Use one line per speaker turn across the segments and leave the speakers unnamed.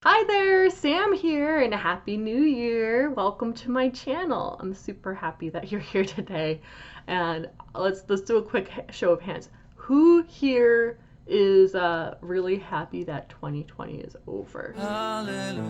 Hi there, Sam here, and Happy New Year. Welcome to my channel. I'm super happy that you're here today. And let's do a quick show of hands. Who here is really happy that 2020 is over?
Hallelujah.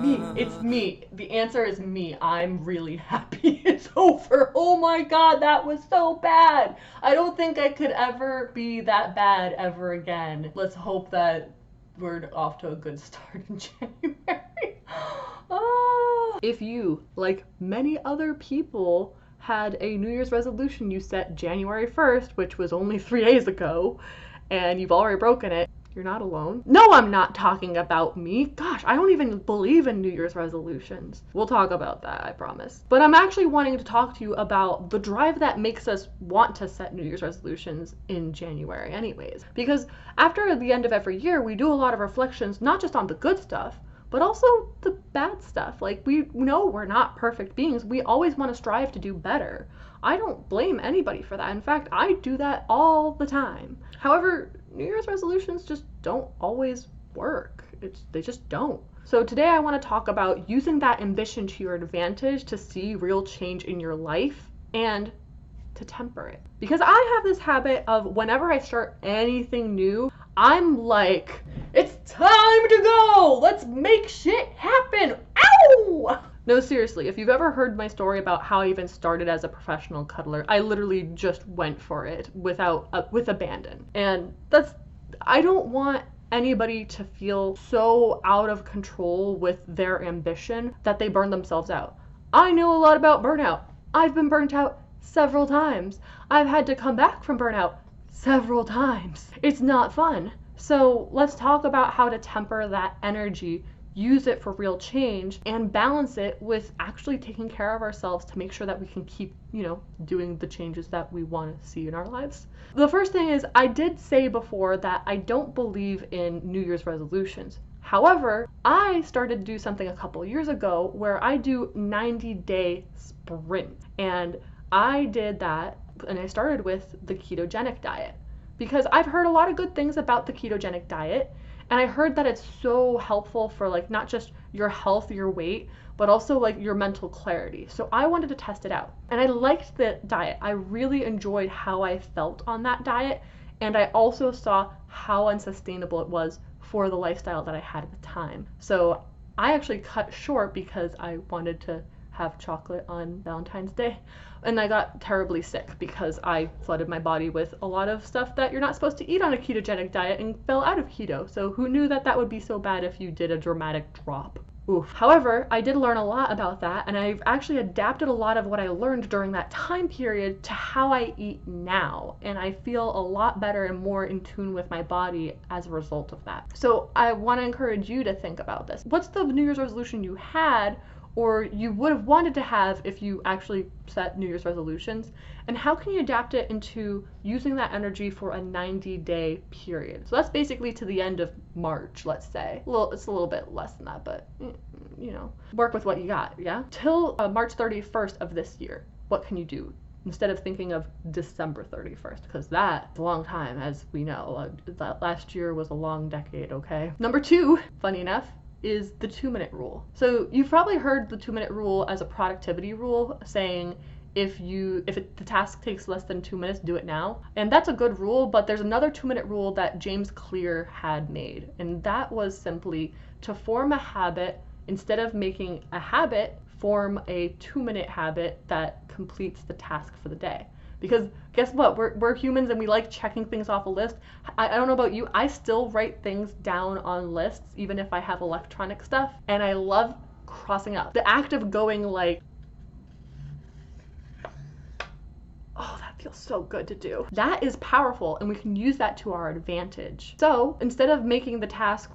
Me. It's me. The answer is me. I'm really happy it's over. Oh my god, that was so bad. I don't think I could ever be that bad ever again. Let's hope that we're off to a good start in January. If you, like many other people, had a New Year's resolution you set January 1st, which was only 3 days ago, and you've already broken it, you're not alone. No, I'm not talking about me. Gosh, I don't even believe in New Year's resolutions. We'll talk about that, I promise. But I'm actually wanting to talk to you about the drive that makes us want to set New Year's resolutions in January anyways. Because after the end of every year, we do a lot of reflections, not just on the good stuff, but also the bad stuff. Like, we know we're not perfect beings. We always want to strive to do better. I don't blame anybody for that. In fact, I do that all the time. However, New Year's resolutions just don't always work. They just don't. So today I want to talk about using that ambition to your advantage to see real change in your life and to temper it. Because I have this habit of whenever I start anything new, I'm like, it's time to go! Let's make shit happen! Ow! No, seriously, if you've ever heard my story about how I even started as a professional cuddler, I literally just went for it with abandon. And I don't want anybody to feel so out of control with their ambition that they burn themselves out. I know a lot about burnout. I've been burnt out several times. I've had to come back from burnout several times. It's not fun. So let's talk about how to temper that energy, use it for real change, and balance it with actually taking care of ourselves to make sure that we can keep, doing the changes that we want to see in our lives. The first thing is, I did say before that I don't believe in New Year's resolutions. However, I started to do something a couple years ago where I do 90-day sprint. And I did that, and I started with the ketogenic diet because I've heard a lot of good things about the ketogenic diet, and I heard that it's so helpful for not just your health, your weight, but also your mental clarity. So I wanted to test it out, and I liked the diet. I really enjoyed how I felt on that diet, and I also saw how unsustainable it was for the lifestyle that I had at the time. So I actually cut short because I wanted to have chocolate on Valentine's Day. And I got terribly sick because I flooded my body with a lot of stuff that you're not supposed to eat on a ketogenic diet and fell out of keto. So who knew that would be so bad if you did a dramatic drop? Oof. However, I did learn a lot about that, and I've actually adapted a lot of what I learned during that time period to how I eat now, and I feel a lot better and more in tune with my body as a result of that. So I want to encourage you to think about this. What's the New Year's resolution you had or you would have wanted to have if you actually set New Year's resolutions, and how can you adapt it into using that energy for a 90-day period? So that's basically to the end of March, let's say. It's a little bit less than that, but work with what you got, yeah? Till March 31st of this year, what can you do? Instead of thinking of December 31st, because that's a long time, as we know. That last year was a long decade, okay? Number 2, funny enough, is the 2-minute rule. So you've probably heard the 2-minute rule as a productivity rule, saying if the task takes less than 2 minutes, do it now. And that's a good rule, but there's another 2-minute rule that James Clear had made, and that was simply to form a habit. Instead of making a habit, form a 2-minute habit that completes the task for the day. Because guess what? We're humans and we like checking things off a list. I don't know about you, I still write things down on lists, even if I have electronic stuff. And I love crossing out. The act of going oh, that feels so good to do. That is powerful, and we can use that to our advantage. So instead of making the task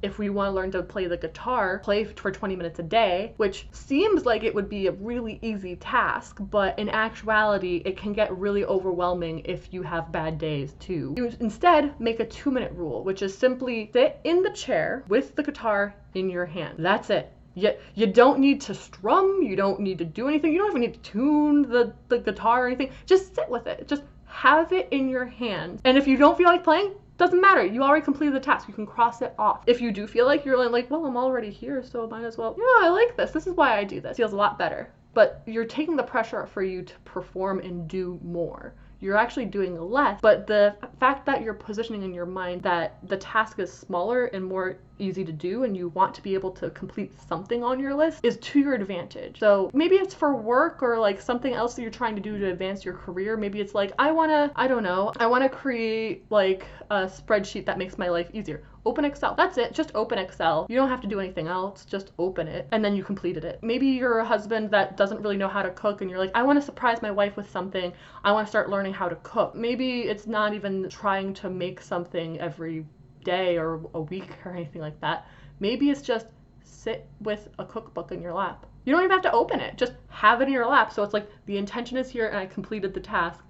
if we want to learn to play the guitar, play for 20 minutes a day, which seems like it would be a really easy task, but in actuality, it can get really overwhelming if you have bad days too. You instead make a 2-minute rule, which is simply sit in the chair with the guitar in your hand. That's it. You don't need to strum, you don't need to do anything, you don't even need to tune the guitar or anything. Just sit with it. Just have it in your hand. And if you don't feel like playing, Doesn't matter. You already completed the task. You can cross it off. If you do feel like you're like, well, I'm already here, so might as well. Yeah, I like this. This is why I do this. Feels a lot better. But you're taking the pressure for you to perform and do more. You're actually doing less, but the fact that you're positioning in your mind that the task is smaller and more easy to do and you want to be able to complete something on your list is to your advantage. So maybe it's for work or like something else that you're trying to do to advance your career. Maybe it's like, I want to create like a spreadsheet that makes my life easier. Open Excel. That's it. Just open Excel. You don't have to do anything else. Just open it. And then you completed it. Maybe you're a husband that doesn't really know how to cook and you're like, I want to surprise my wife with something. I want to start learning how to cook. Maybe it's not even trying to make something every day or a week or anything like that. Maybe it's just sit with a cookbook in your lap. You don't even have to open it. Just have it in your lap. So it's like the intention is here and I completed the task.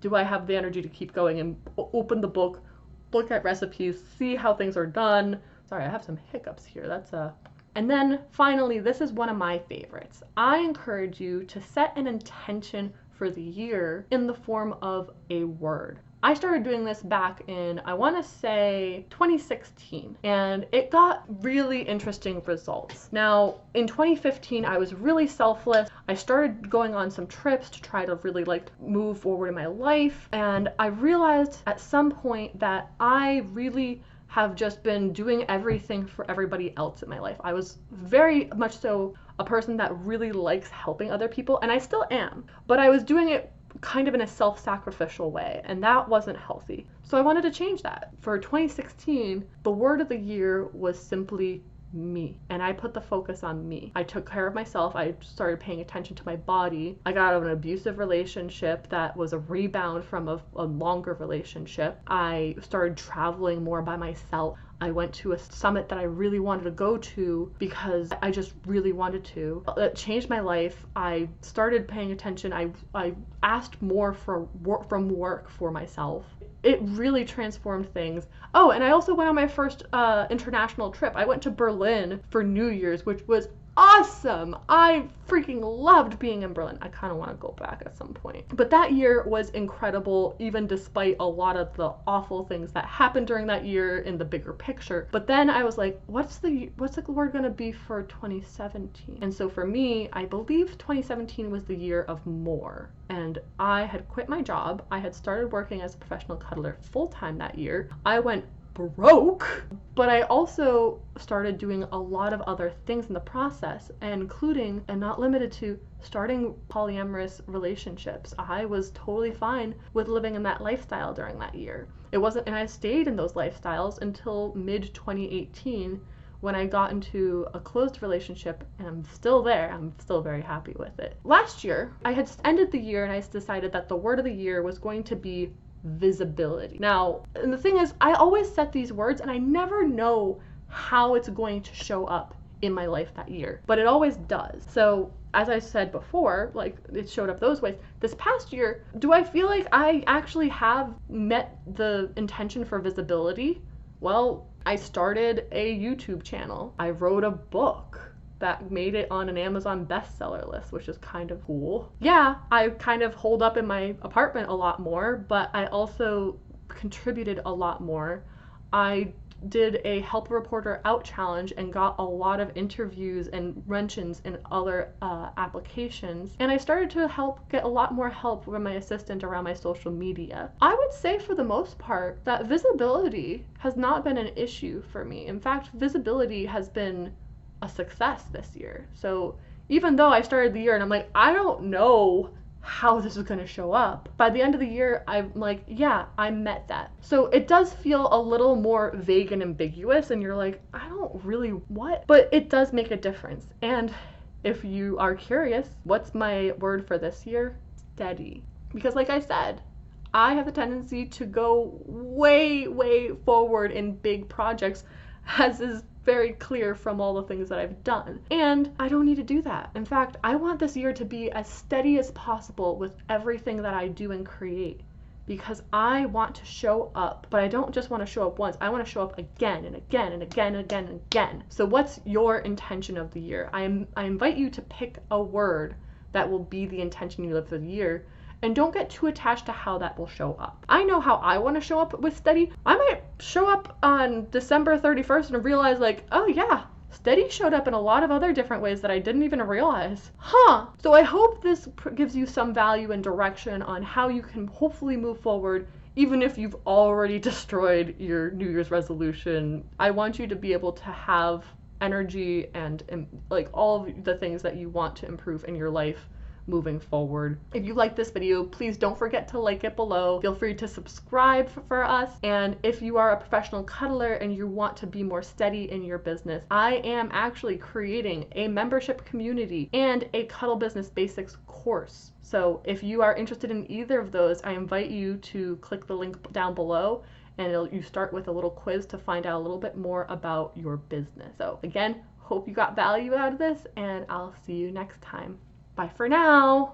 Do I have the energy to keep going and open the book, look at recipes, see how things are done. Sorry, I have some hiccups here. And then finally, this is one of my favorites. I encourage you to set an intention for the year in the form of a word. I started doing this back in, I want to say 2016, and it got really interesting results. Now, in 2015, I was really selfless. I started going on some trips to try to really like move forward in my life, and I realized at some point that I really have just been doing everything for everybody else in my life. I was very much so a person that really likes helping other people, and I still am, but I was doing it kind of in a self-sacrificial way, and that wasn't healthy. So I wanted to change that. For 2016, the word of the year was simply me, and I put the focus on me. I took care of myself. I started paying attention to my body. I got out of an abusive relationship that was a rebound from a longer relationship. I started traveling more by myself. I went to a summit that I really wanted to go to because I just really wanted to. It changed my life. I started paying attention. I asked more from work for myself. It really transformed things. Oh, and I also went on my first international trip. I went to Berlin for New Year's, which was awesome. I freaking loved being in Berlin. I kind of want to go back at some point. But that year was incredible, even despite a lot of the awful things that happened during that year in the bigger picture. But then I was like, what's the word going to be for 2017? And so for me, I believe 2017 was the year of more. And I had quit my job. I had started working as a professional cuddler full-time that year. I went broke, but I also started doing a lot of other things in the process, including and not limited to starting polyamorous relationships. I was totally fine with living in that lifestyle during that year. It wasn't, and I stayed in those lifestyles until mid 2018 when I got into a closed relationship, and I'm still there. I'm still very happy with it. Last year, I had ended the year and I decided that the word of the year was going to be visibility. Now, and the thing is, I always set these words and I never know how it's going to show up in my life that year, but it always does. So as I said before, like it showed up those ways. This past year, do I feel like I actually have met the intention for visibility? Well, I started a YouTube channel. I wrote a book that made it on an Amazon bestseller list, which is kind of cool. Yeah, I kind of holed up in my apartment a lot more, but I also contributed a lot more. I did a Help a Reporter Out challenge and got a lot of interviews and mentions in other applications. And I started to get a lot more help from my assistant around my social media. I would say for the most part that visibility has not been an issue for me. In fact, visibility has been a success this year. So even though I started the year and I'm like, I don't know how this is going to show up, by the end of the year, I'm like, yeah, I met that. So it does feel a little more vague and ambiguous, and you're like, I don't really what? But it does make a difference. And if you are curious, what's my word for this year? Steady. Because like I said, I have the tendency to go way, way forward in big projects, as is very clear from all the things that I've done. And I don't need to do that. In fact, I want this year to be as steady as possible with everything that I do and create, because I want to show up, but I don't just want to show up once. I want to show up again and again and again and again and again. So what's your intention of the year? I invite you to pick a word that will be the intention you live for the year, and don't get too attached to how that will show up. I know how I want to show up with steady. I might show up on December 31st and realize like, oh yeah, steady showed up in a lot of other different ways that I didn't even realize. So I hope this gives you some value and direction on how you can hopefully move forward, even if you've already destroyed your New Year's resolution. I want you to be able to have energy and like all of the things that you want to improve in your life moving forward. If you like this video, please don't forget to like it below. Feel free to subscribe for us. And if you are a professional cuddler and you want to be more steady in your business, I am actually creating a membership community and a Cuddle Business Basics course. So if you are interested in either of those, I invite you to click the link down below, and you start with a little quiz to find out a little bit more about your business. So again, hope you got value out of this, and I'll see you next time. Bye for now.